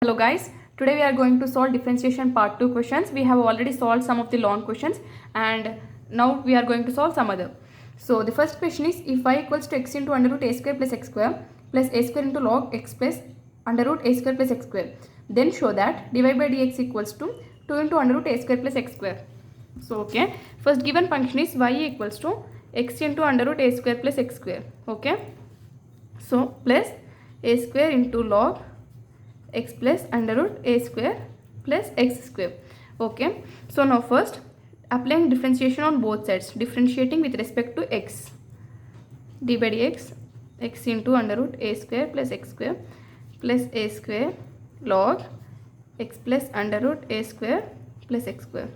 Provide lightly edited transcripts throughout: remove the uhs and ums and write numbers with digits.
Hello guys, today we are going to solve differentiation part 2 questions. We have already solved some of the long questions and now we are going to solve some other. So the first question is, if y equals to x into under root a square plus x square plus a square into log x plus under root a square plus x square, then show that dy by dx equals to 2 into under root a square plus x square. So okay, first given function is y equals to x into under root a square plus x square. Okay, so plus a square into log x plus under root a square plus x square. Okay, so now first applying differentiation on both sides, differentiating with respect to x, d by dx x into under root a square plus x square plus a square log x plus under root a square plus x square.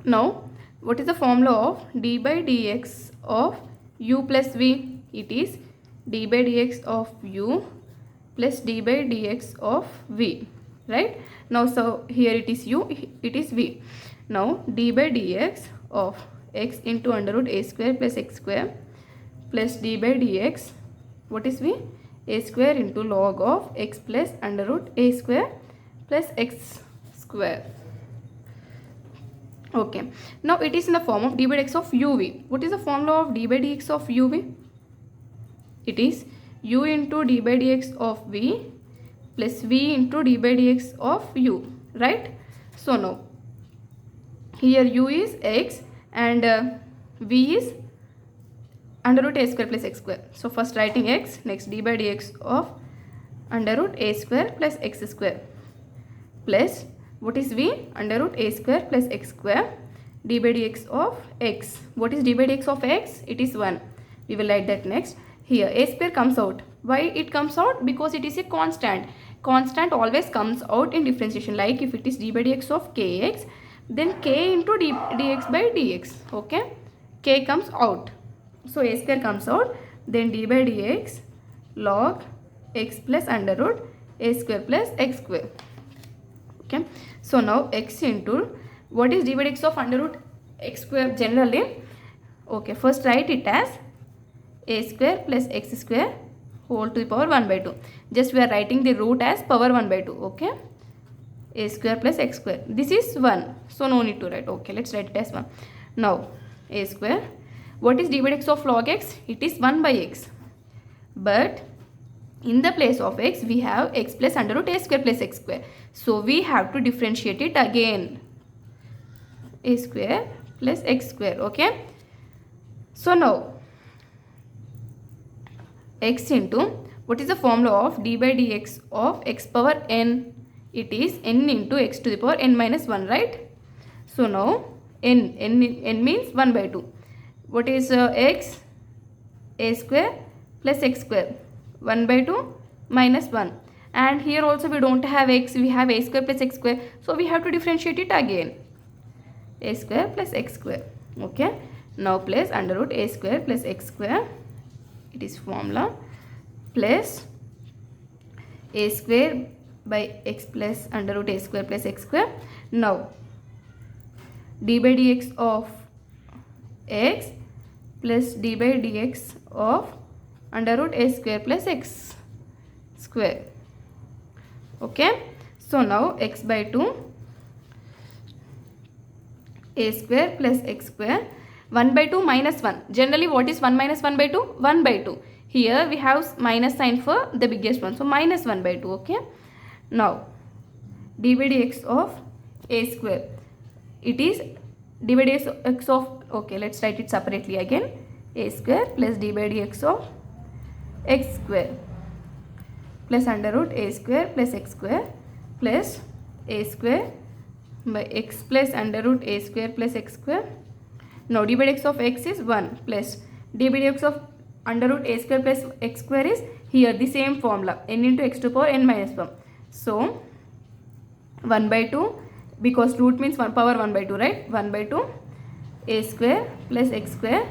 Now what is the formula of d by dx of u plus v? It is d by dx of u plus d by dx of v, right? Now so here it is u, it is v. Now d by dx of x into under root a square plus x square plus d by dx, what is v? A square into log of x plus under root a square plus x square. Okay, now it is in the form of d by dx of uv. What is the formula of d by dx of uv? It is u into d by dx of v plus v into d by dx of u, right? So now here u is x and v is under root a square plus x square. So first writing x, next d by dx of under root a square plus x square plus what is v? Under root a square plus x square d by dx of x. What is d by dx of x? It is 1. We will write that next. Here a square comes out. Why it comes out? Because it is a constant. Constant always comes out in differentiation. Like if it is d by dx of kx, then k into dx by dx. Okay, k comes out. So a square comes out. Then d by dx log x plus under root a square plus x square. Okay, so now x into what is d by dx of under root x square generally? Okay, first write it as a square plus x square whole to the power 1 by 2. Just we are writing the root as power 1 by 2. Okay, a square plus x square. This is 1, so no need to write. Okay, let's write it as 1. Now a square, what is d by dx of log x? It is 1 by x, but in the place of x we have x plus under root a square plus x square, so we have to differentiate it again, a square plus x square. Okay, so now x into what is the formula of d by dx of x power n? It is n into x to the power n minus 1, right? So now n means 1 by 2. What is x? A square plus x square, 1 by 2 minus 1, and here also we don't have x, we have a square plus x square, so we have to differentiate it again, a square plus x square. Okay, now place under root a square plus x square, it is formula, plus a square by x plus under root a square plus x square. Now d by dx of x plus d by dx of under root a square plus x square. Okay, so now x by 2 a square plus x square, 1 by 2 minus 1. Generally what is 1 minus 1 by 2? 1 by 2. Here we have minus sign for the biggest one, so minus 1 by 2. Okay, now d by dx of a square, it is d by dx of, okay, let's write it separately again, a square plus d by dx of x square plus under root a square plus x square plus a square by x plus under root a square plus x square. Now d by dx of x is 1 plus d by dx of under root a square plus x square is here the same formula, n into x to the power n minus 1. So 1 by 2, because root means 1 power 1 by 2, right? 1 by 2 a square plus x square,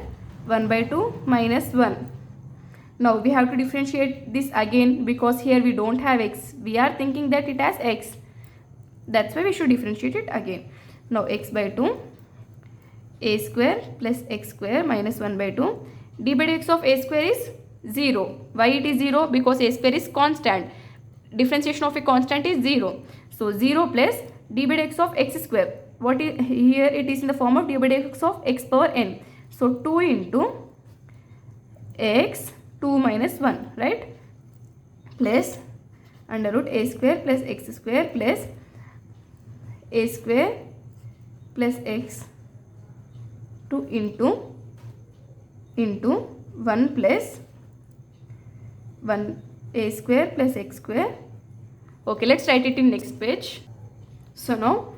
1 by 2 minus 1. Now we have to differentiate this again because here we don't have x, we are thinking that it has x, that's why we should differentiate it again. Now x by 2 a square plus x square minus 1 by 2, d by dx of a square is 0. Why it is 0? Because a square is constant. differentiation of a constant is 0. So 0 plus d by dx of x square. What is here? It is in the form of d by dx of x power n. So 2 into x 2 minus 1, right? Plus under root a square plus x square plus a square plus x 2 into 1 plus 1 a square plus x square. Okay, let's write it in next page. So now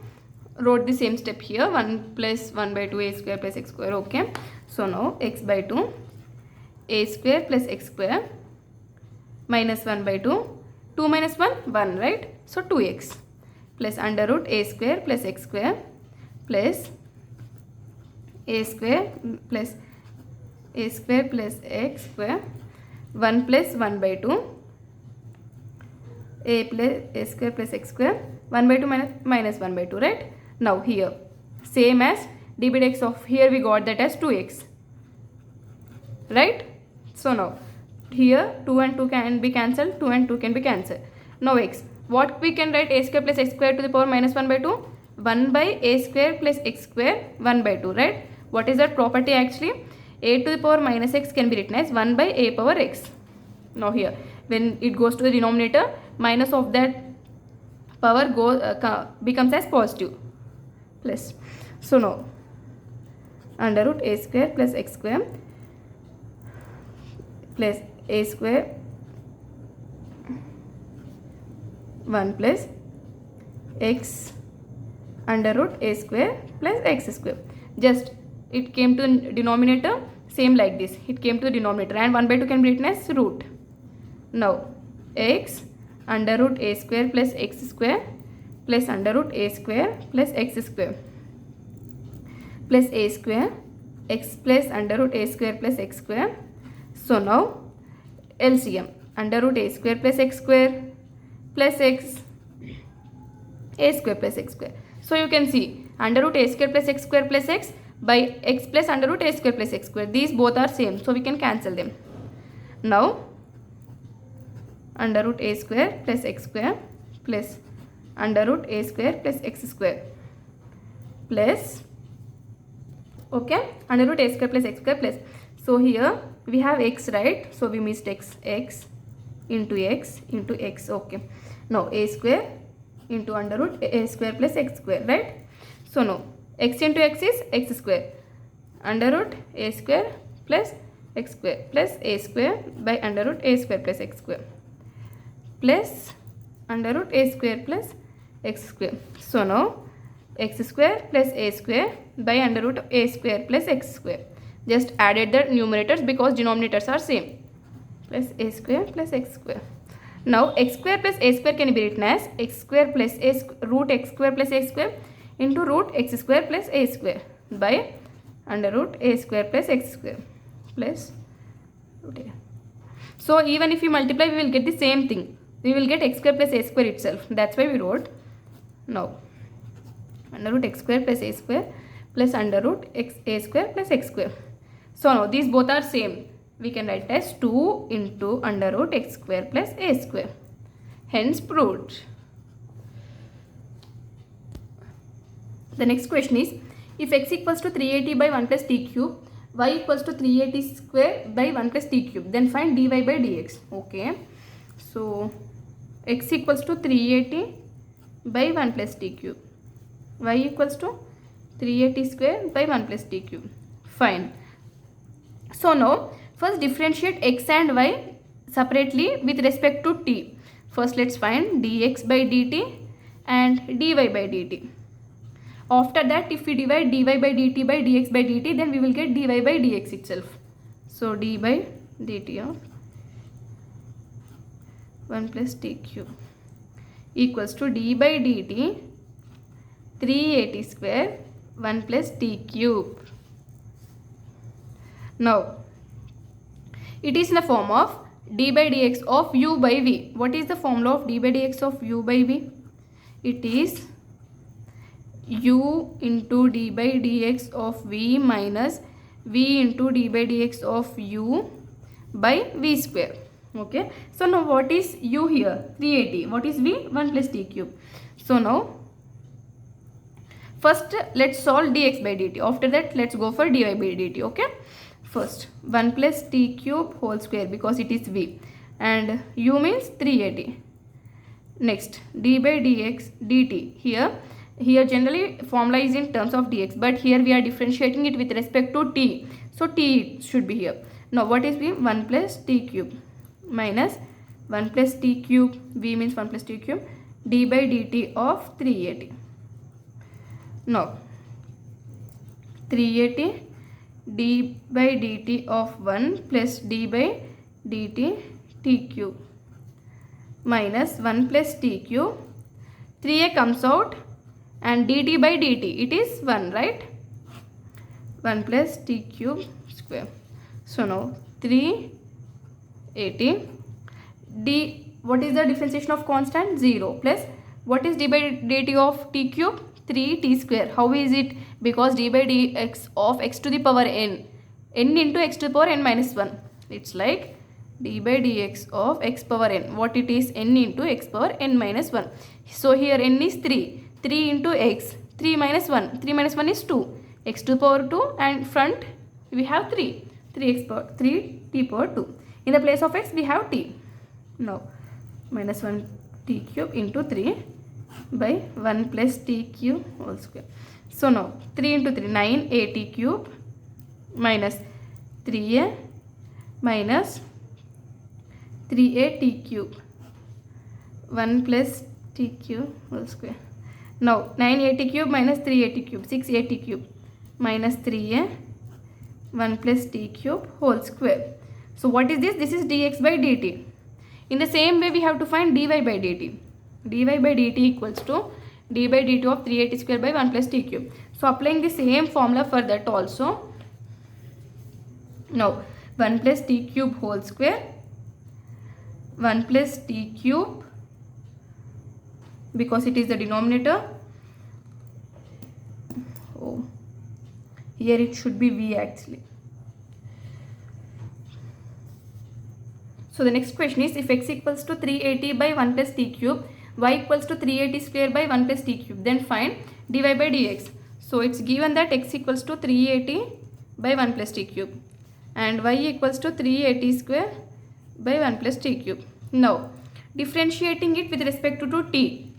wrote the same step here, 1 plus 1 by 2 a square plus x square. Okay, so now x by 2 a square plus x square minus 1 by 2, 2 minus 1, 1, right? So 2x plus under root a square plus x square plus a square plus x square 1 plus 1 by 2 a plus a square plus x square 1 by 2 minus 1 by 2, right? Now here same as d by dx of, here we got that as 2x, right? So now here 2 and 2 can be cancelled, 2 and 2 can be cancelled. Now x, what we can write? A square plus x square to the power minus 1 by 2, 1 by a square plus x square 1 by 2, right? What is that property actually? A to the power minus x can be written as 1 by a power x. Now here when it goes to the denominator, minus of that power becomes as positive plus. So now under root a square plus x square plus a square 1 plus x under root a square plus x square. Just it came to the denominator, same like this, it came to the denominator, and 1 by 2 can be written as root. Now x under root a square plus x square plus under root a square plus x square plus a square x plus under root a square plus x square. So now LCM under root a square plus x square plus x a square plus x square. So you can see under root a square plus x square plus x by x plus under root a square plus x square, these both are same, so we can cancel them. Now under root a square plus x square plus under root a square plus x square plus, okay, under root a square plus x square plus. So here we have x, right? So we missed x, x into x into x. Okay, now a square into under root a square plus x square, right? So now x into x is x square under root a square plus x square plus a square by under root a square plus x square plus under root a square plus x square. So now x square plus a square by under root a square plus x square. Just added the numerators because denominators are same, plus a square plus x square. Now x square plus a square can be written as x square plus a root x square plus a square into root x square plus a square by under root a square plus x square plus root a. So even if you multiply, we will get the same thing. We will get x square plus a square itself. That's why we wrote now under root x square plus a square plus under root x a square plus x square. So now these both are same. We can write as 2 into under root x square plus a square. Hence proved. The next question is, if x equals to 380 by 1 plus t cube, y equals to 380 square by 1 plus t cube, then find dy by dx. Okay. So x equals to 380 by 1 plus t cube, y equals to 380 square by 1 plus t cube. Fine. So now first differentiate x and y separately with respect to t. First let's find dx by dt and dy by dt. After that, if we divide dy by dt by dx by dt, then we will get dy by dx itself. So d by dt of 1 plus t cube equals to d by dt 380 square 1 plus t cube. Now it is in the form of d by dx of u by v. What is the formula of d by dx of u by v? It is u into d by dx of v minus v into d by dx of u by v square. Okay, so now what is u here? 380. What is v? 1 plus t cube. So now first let's solve dx by dt. After that let's go for dy by dt. Okay, first 1 plus t cube whole square because it is v, and u means 380. Next d by dx dt. Here generally formula is in terms of dx, but here we are differentiating it with respect to t, so t should be here. Now what is v? 1 plus t cube minus 1 plus t cube, v means 1 plus t cube, d by dt of 380. Now 380 d by dt of 1 plus d by dt t cube minus 1 plus t cube, 3a comes out, and dt by dt, it is 1, right? 1 plus t cube square. So now 380 d, what is the differentiation of constant? 0, plus what is d by dt of t cube? 3t square. How is it? Because d by dx of x to the power n into x to the power n minus 1. It's like d by dx of x power n. What it is? N into x power n minus 1. So here n is 3. 3 into x. 3 minus 1. 3 minus 1 is 2. X to the power 2, and front we have 3. 3t power 2. In the place of x we have t. Now minus 1 t cube into 3 by 1 plus t cube whole square. So now 3 into 3, 9a t cube minus 3a minus 3a t cube, 1 plus t cube whole square. Now 9a t cube minus 3a t cube, 6a t cube minus 3a 1 plus t cube whole square. So what is this? This is dx by dt. In the same way we have to find dy by dt. dy by dt equals to d by dt of 380 square by 1 plus t cube. So applying the same formula for that also. Now 1 plus t cube whole square, 1 plus t cube, because it is the denominator. Oh, here it should be v actually. So the next question is, if x equals to 380 by 1 plus t cube, y equals to 380 square by 1 plus t cube, then find dy by dx. So it's given that x equals to 380 by 1 plus t cube and y equals to 380 square by 1 plus t cube. Now differentiating it with respect to t.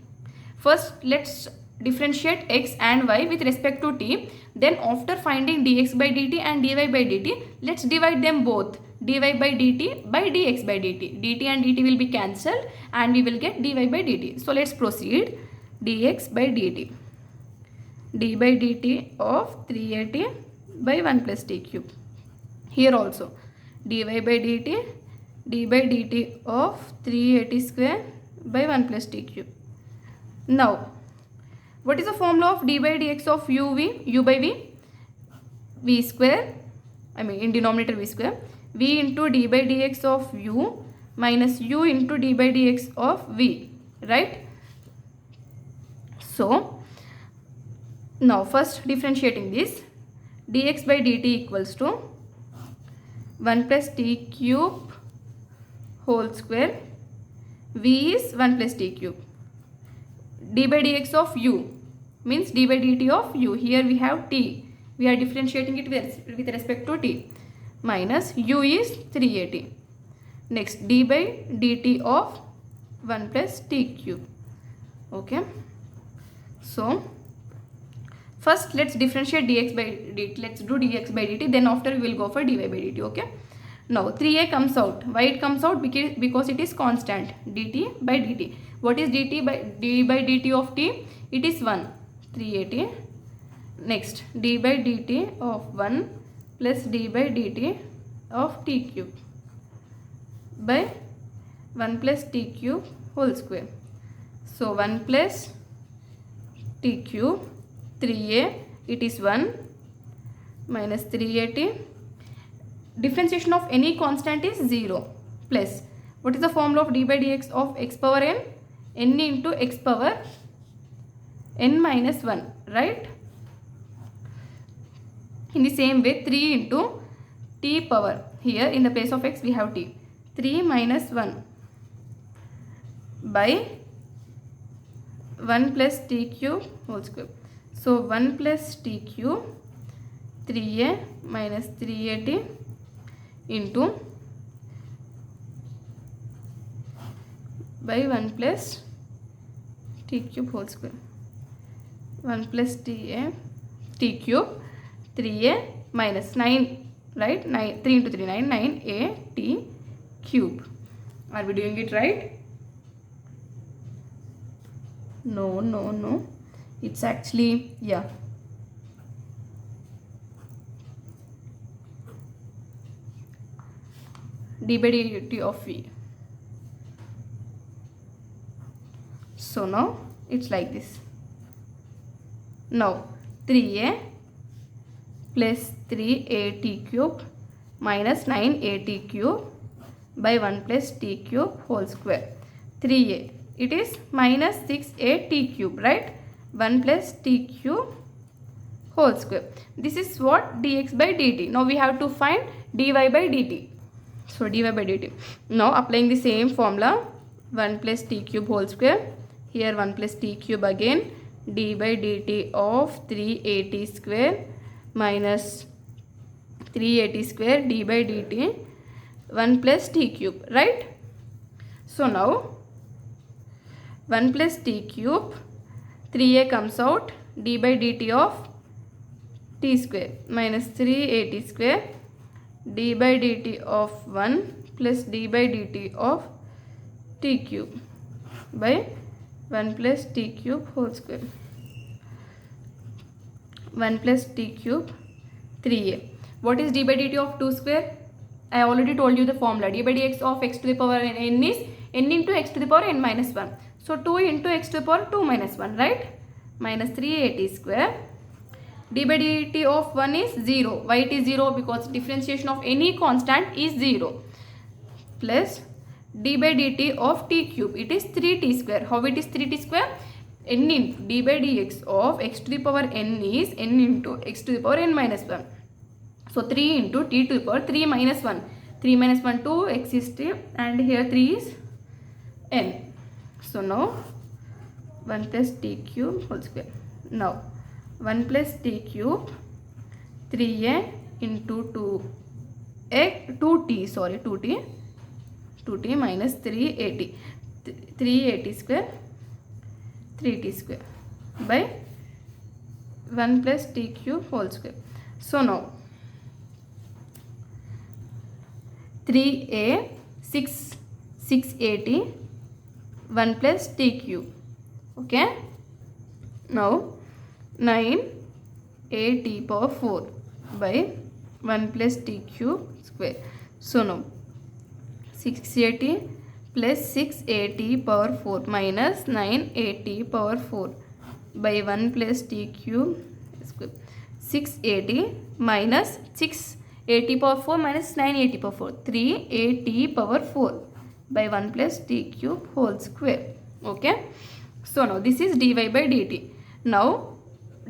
First let's differentiate x and y with respect to t. Then after finding dx by dt and dy by dt, let's divide them both. dy by dt by dx by dt. dt and dt will be cancelled and we will get dy by dt. So let's proceed. dx by dt. d by dt of 380 by 1 plus t cube. Here also dy by dt, d by dt of 380 square by 1 plus t cube. Now what is the formula of d by dx of uv? U by v? V square, I mean in denominator v square, v into d by dx of u minus u into d by dx of v, right? So now first differentiating this, dx by dt equals to 1 plus t cube whole square, v is 1 plus t cube, d by dx of u means d by dt of u, here we have t, we are differentiating it with respect to t, minus u is 380. Next d by dt of 1 plus t cube. Okay, so first let's differentiate dx by dt. Let's do dx by dt, then after we will go for dy by dt. Okay, now 3a comes out. Why it comes out? Because it is constant. dt by dt. What is d by dt of t? It is 1. 380. Next d by dt of 1 plus d by dt of t cube by 1 plus t cube whole square. So 1 plus t cube, 3a, it is 1 minus 380. Differentiation of any constant is 0 plus, what is the formula of d by dx of x power n? N into x power n minus 1, right? In the same way 3 into t power, here in the place of x we have t, 3 minus 1 by 1 plus t cube whole square. So 1 plus t cube 3a minus 3at into by 1 plus t cube whole square. 1 plus t cube 3a minus 9, right? 9, 3 into 3 9, 9a t cube. Are we doing it right? No, it's actually, yeah, d by dt of v. So now it's like this. Now 3a plus 3at cube minus 9at cube by 1 plus t cube whole square. 3a, it is minus 6at cube, right? 1 plus t cube whole square. This is what dx by dt. Now we have to find dy by dt. So dy by dt. Now applying the same formula, 1 plus t cube whole square. Here 1 plus t cube again, d by dt of 3at square minus 3at square d by dt 1 plus t cube, right? So now 1 plus t cube, 3a comes out, d by dt of t square minus 3at square d by dt of 1 plus d by dt of t cube by 1 plus t cube whole square. 1 plus t cube 3a. What is d by dt of 2 square? I already told you the formula. D by dx of x to the power n is n into x to the power n minus 1. So 2 into x to the power 2 minus 1, right? Minus 3at square. D by dt of 1 is 0. Why it is 0? Because differentiation of any constant is 0. Plus d by dt of t cube, it is 3t square. How it is 3t square? N into d by dx of x to the power n is n into x to the power n minus 1. So 3 into t to the power 3 minus 1. 3 minus 1 2, x is t, and here 3 is n. So now 1 plus t cube whole square. Now 1 plus t cube 3a into 2t minus 3at. 3at square 3t square by 1 plus t cube whole square. So now 3a 6at 1 plus t cube. Okay. Now 9at power 4 by 1 plus t cube square. So now 6at plus 6at power 4 minus 9at power 4 by 1 plus t cube square. 6at minus 6at power 4 minus 9at power 4. 3at power 4 by 1 plus t cube whole square. Okay. So now this is dy by dt. Now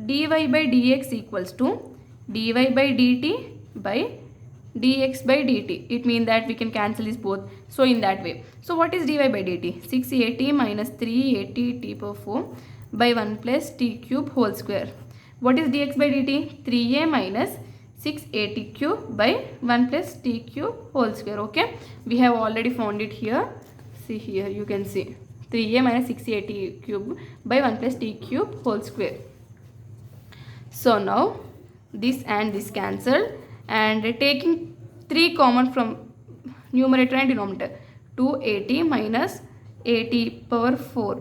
dy by dx equals to dy by dt by dx by dt. It means that we can cancel this both. So in that way. So what is dy by dt? 6at minus 3at t power 4 by 1 plus t cube whole square. What is dx by dt? 3a minus 6at cube by 1 plus t cube whole square. Okay. We have already found it here. See here, you can see 3a minus 6at cube by 1 plus t cube whole square. So now this and this cancelled, and taking 3 common from numerator and denominator, 2at minus at power 4.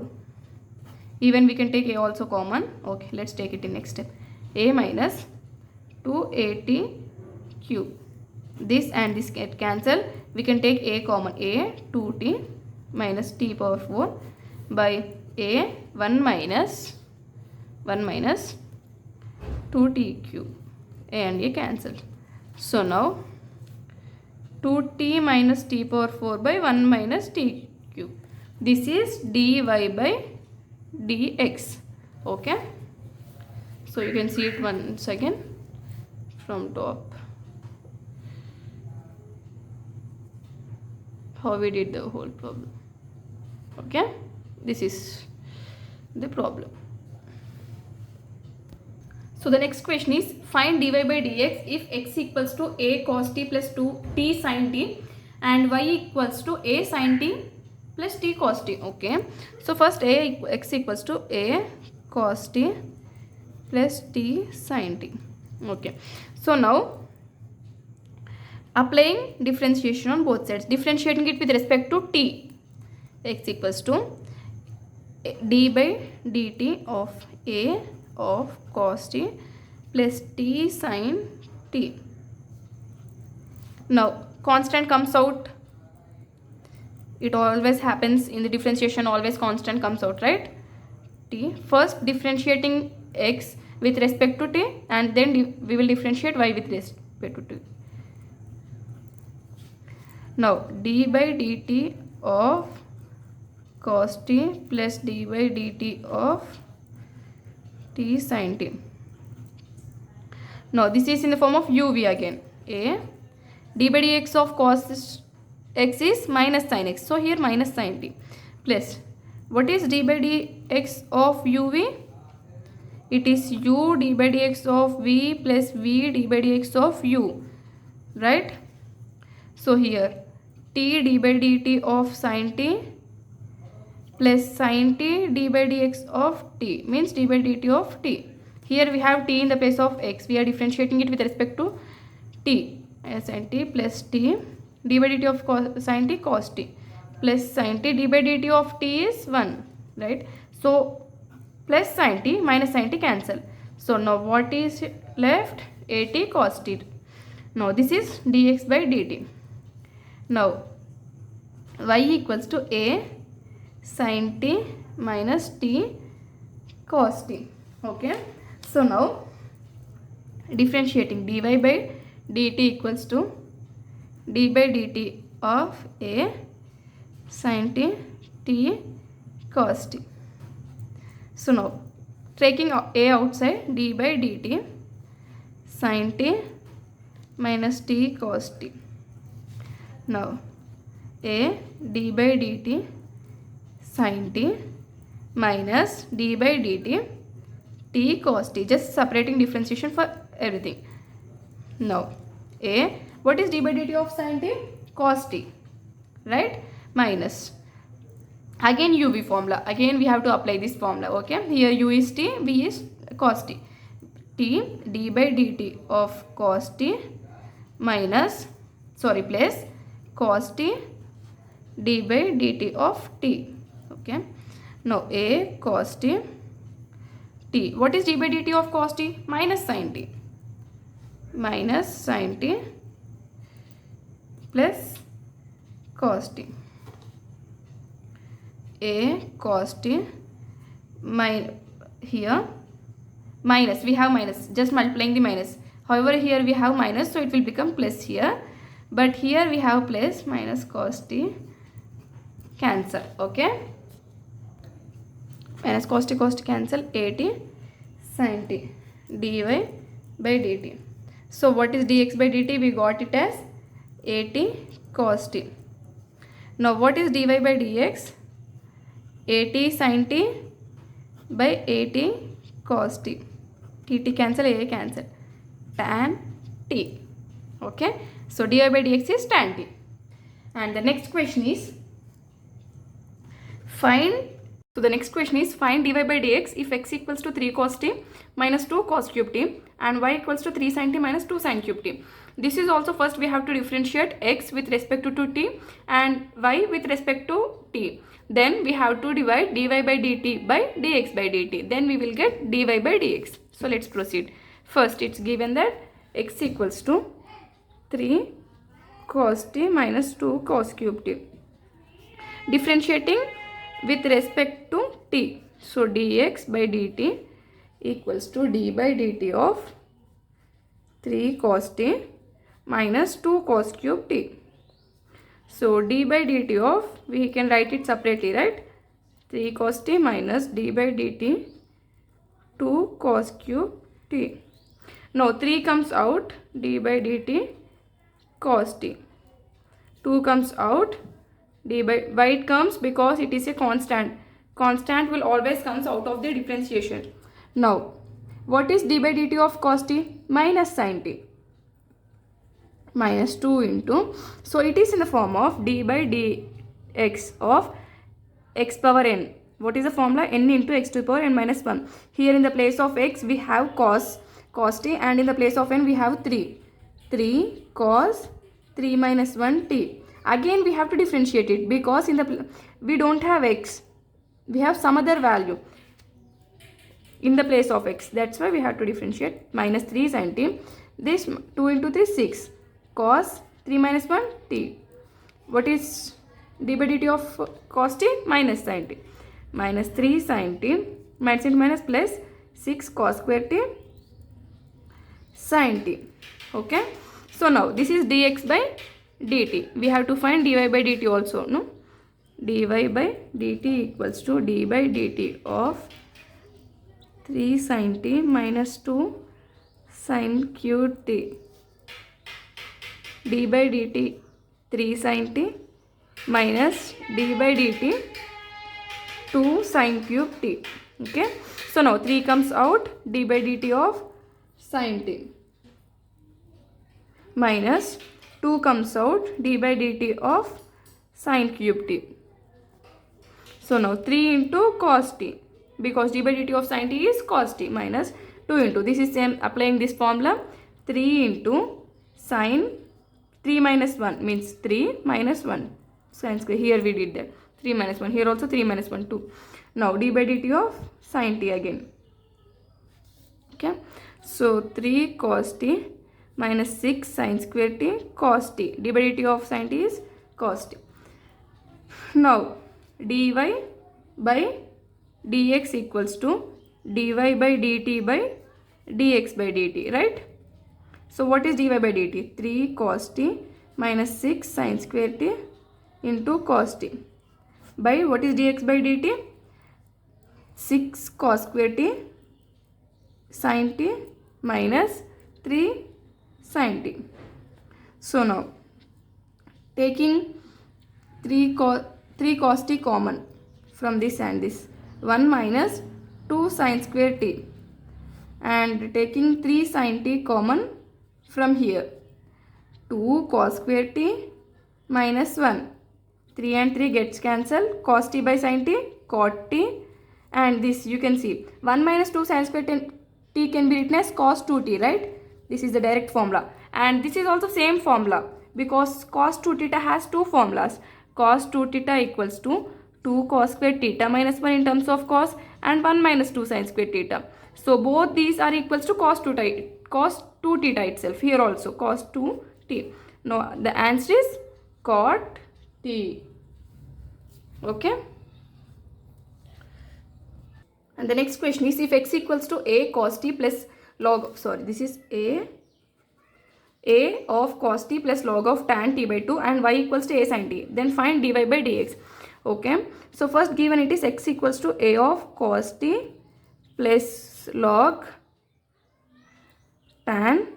Even we can take a also common. Okay, let's take it in next step. A minus 2at cube. This and this get cancelled. We can take a common. A 2t minus t power 4 by a 1 minus 2t cube. A and a cancelled. So now 2t minus t power 4 by 1 minus t cube. This is dy by dx. Okay. So you can see it once again from top. how we did the whole problem. Okay, this is the problem. So the next question is find dy by dx if x equals to a cos t plus 2t sin t and y equals to a sin t plus t cos t. Okay, so first x equals to a cos t plus t sin t. Okay, so now applying differentiation on both sides, differentiating it with respect to t, x equals to d by dt of a of cos t plus t sin t. Now constant comes out. It always happens in the differentiation, always constant comes out, right? T. First differentiating x with respect to t, and then we will differentiate y with respect to t. Now d by dt of cos t plus d by dt of t sin t. Now this is in the form of uv again. A d by dx of cos x is minus sin x. So here minus sin t plus what is d by dx of uv? It is u d by dx of v plus v d by dx of u, right? So here t d by dt of sin t plus sin t d by dx of t means d by dt of t. Here we have t in the place of x. We are differentiating it with respect to t. Sin t plus t d by dt of sin t cos t plus sin t d by dt of t is 1, right? So plus sin t minus sin t cancel. So now what is left? At cos t. Now this is dx by dt. Now y equals to a sin t minus t cos t. Okay, so now differentiating dy by dt equals to d by dt of a sin t t cos t. So now taking a outside, d by dt sin t minus t cos t. Now a d by dt sin t minus d by dt t cos t, just separating differentiation for everything. Now a, what is d by dt of sin t? Cos t, right? Minus again uv formula, again we have to apply this formula. Okay, here u is t, v is cos t. T d by dt of cos t minus plus cos t d by dt of t. Okay, now a cos t t, what is d by dt of cos t? Minus sin t plus cos t. A cos t here minus, we have minus, just multiplying the minus. However here we have minus, so it will become plus here, but here we have plus, minus cos t cancel. Okay, minus cos t cancel, at sin t dy by dt. So what is dx by dt? We got it as at cos t. Now what is dy by dx? At sin t by at cos t. T cancel, a cancel, tan t. Okay, so dy by dx is tan t. And the next question is find dy by dx if x equals to 3 cos t minus 2 cos cube t and y equals to 3 sin t minus 2 sin cube t. This is also, first we have to differentiate x with respect to t and y with respect to t. Then we have to divide dy by dt by dx by dt. Then we will get dy by dx. So let's proceed. First it's given that x equals to 3 cos t minus 2 cos cube t. Differentiating with respect to t. So dx by dt equals to d by dt of 3 cos t minus 2 cos cube t. So d by dt of, we can write it separately, right? 3 cos t minus d by dt 2 cos cube t. Now 3 comes out, d by dt cos t. 2 comes out, d by, why it comes? Because it is a constant. Constant will always comes out of the differentiation. Now what is d by dt of cos t? Minus sin t, minus 2 into, so it is in the form of d by dx of x power n. What is the formula? N into x to the power n minus 1. Here in the place of x we have cos t, and in the place of n we have 3 cos 3 minus 1 t. Again we have to differentiate it, because in the we don't have x, we have some other value in the place of x. That's why we have to differentiate. Minus 3 sin t. This 2 into 3 6 cos 3 minus 1 t. What is d by dt of cos t? Minus sin t. Minus 3 sin t minus into minus plus 6 cos square t sin t. Okay. So now this is dx by dt. We have to find dy by dt also. No? dy by dt equals to d by dt of 3 sin t minus 2 sin cube t. d by dt 3 sin t minus d by dt 2 sin cube t. Okay. So now 3 comes out, d by dt of sin t minus 2 comes out, d by dt of sin cube t. So now 3 into cos t, because d by dt of sin t is cos t, minus 2 into, this is same applying this formula, 3 into sin 3 minus 1 means 3 minus 1 sin square. Here we did that, 3 minus 1, here also 3 minus 1 2. Now d by dt of sin t again. Okay. So 3 cos t minus 6 sin square t cos t. d by dt of sin t is cos t. Now dy by dx equals to dy by dt by dx by dt, right? So what is dy by dt? 3 cos t minus 6 sin square t into cos t by what is dx by dt? 6 cos square t sin t minus 3 sin t. So now taking 3 cos t common from this and this, 1 minus 2 sin square t, and taking 3 sin t common from here, 2 cos square t minus 1, 3 and 3 gets cancelled, cos t by sin t cot t, and this you can see 1 minus 2 sin square t can be written as cos 2t, right? This is the direct formula, and this is also same formula, because cos 2 theta has two formulas. Cos 2 theta equals to 2 cos square theta minus 1 in terms of cos, and 1 minus 2 sin square theta. So both these are equals to cos 2 theta itself. Here also cos 2t. Now the answer is cot t. Okay. And the next question is, if x equals to a cos t plus log, sorry, this is a of cos t plus log of tan t by 2 and y equals to a sin t, then find dy by dx. Okay. So first given it is x equals to a of cos t plus log tan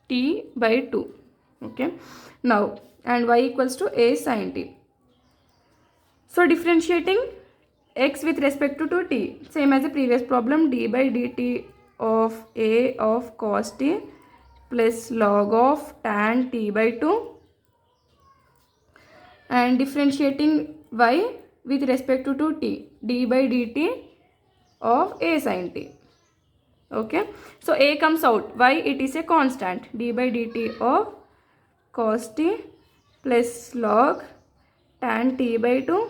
t by 2. Okay. Now and y equals to a sin t. So differentiating x with respect to t, same as the previous problem, d by dt of a of cos t plus log of tan t by 2, and differentiating y with respect to t, d by dt of a sin t. Okay. So a comes out, y it is a constant, d by dt of cos t plus log tan t by 2,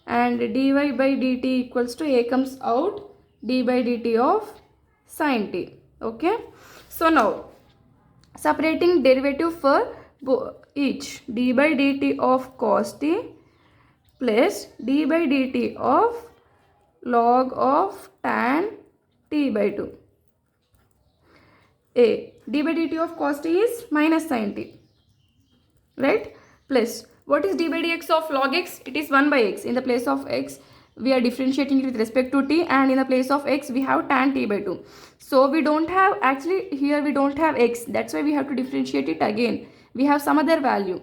and dy by dt equals to a comes out, d by dt of sin t. Okay. So now separating derivative for each, d by dt of cos t plus d by dt of log of tan t by 2. A, d by dt of cos t is minus sin t, right? Plus what is d by dx of log x? It is 1 by x. In the place of x we are differentiating it with respect to t, and in the place of x we have tan t by 2. So we don't have, actually here we don't have x, that's why we have to differentiate it again. We have some other value.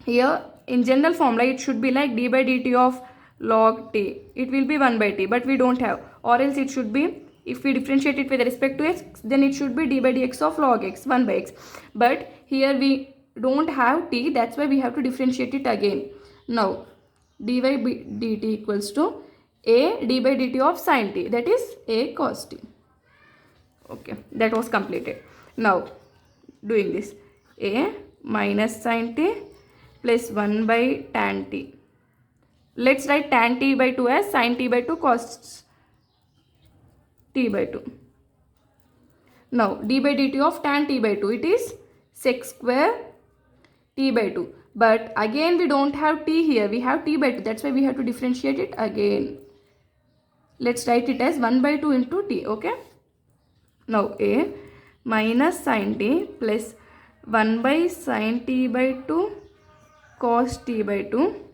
Here in general formula it should be like d by dt of log t. It will be 1 by t, but we don't have. Or else it should be, if we differentiate it with respect to x, then it should be d by dx of log x, 1 by x. But here we don't have t, that's why we have to differentiate it again. Now dy by dt equals to a d by dt of sin t, that is a cos t. Okay, that was completed. Now doing this, a minus sin t plus 1 by tan t. Let's write tan t by 2 as sin t by 2 cos t by 2. Now d by dt of tan t by 2, it is sec square t by 2. But again we don't have t here, we have t by 2, that's why we have to differentiate it again. Let's write it as 1 by 2 into t. Okay, now a minus sin t plus 1 by sin t by 2 cos t by 2.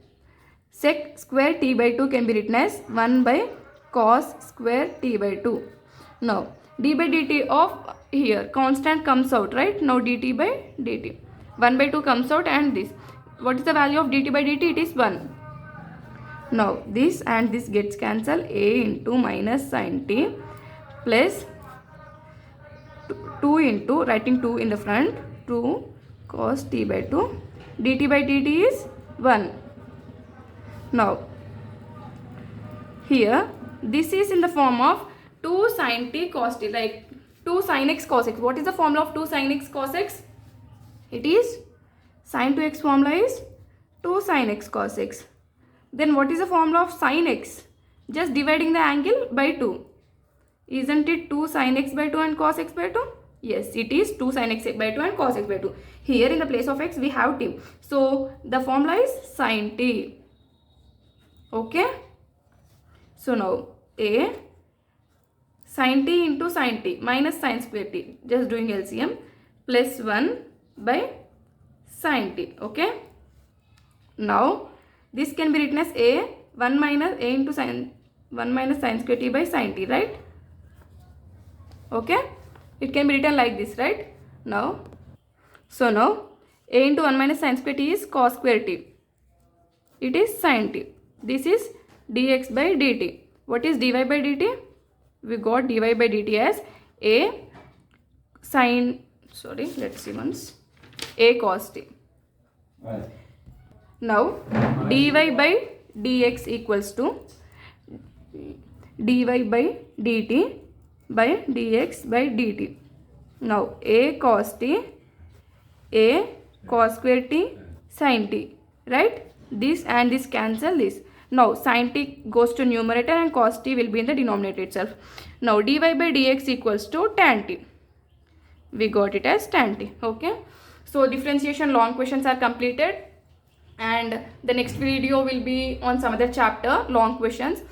Sec square t by 2 can be written as 1 by cos square t by 2. Now d by dt of, here constant comes out, right? Now dt by dt, 1 by 2 comes out, and this, what is the value of dt by dt? It is 1. Now this and this gets cancelled, a into minus sin t plus 2 into, writing 2 in the front, 2 cos t by 2, dt by dt is 1. Now here this is in the form of 2 sin t cos t, like 2 sin x cos x. What is the formula of 2 sin x cos x? It is sin 2x formula is 2 sin x cos x. Then what is the formula of sin x? Just dividing the angle by 2. Isn't it 2 sin x by 2 and cos x by 2? Yes, it is 2 sin x by 2 and cos x by 2. Here in the place of x we have t. So the formula is sin t. Okay. So now a sin t into sin t minus sin square t, just doing LCM, plus 1 by sin t. Okay. Now this can be written as a 1 minus a into sin 1 minus sin square t by sin t, right? Okay, it can be written like this, right? Now so now a into 1 minus sin square t is cos square t, it is sin t. This is dx by dt. What is dy by dt? We got dy by dt as a sin, sorry, let's see once, a cos t. Now dy by dx equals to dy by dt by dx by dt. Now a cos t, a cos square t, sin t, right? This and this cancel this. Now sin t goes to numerator and cos t will be in the denominator itself. Now dy by dx equals to tan t. We got it as tan t. Okay, so differentiation long questions are completed, and the next video will be on some other chapter, long questions.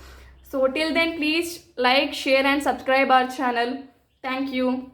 So till then, please like, share and subscribe our channel. Thank you.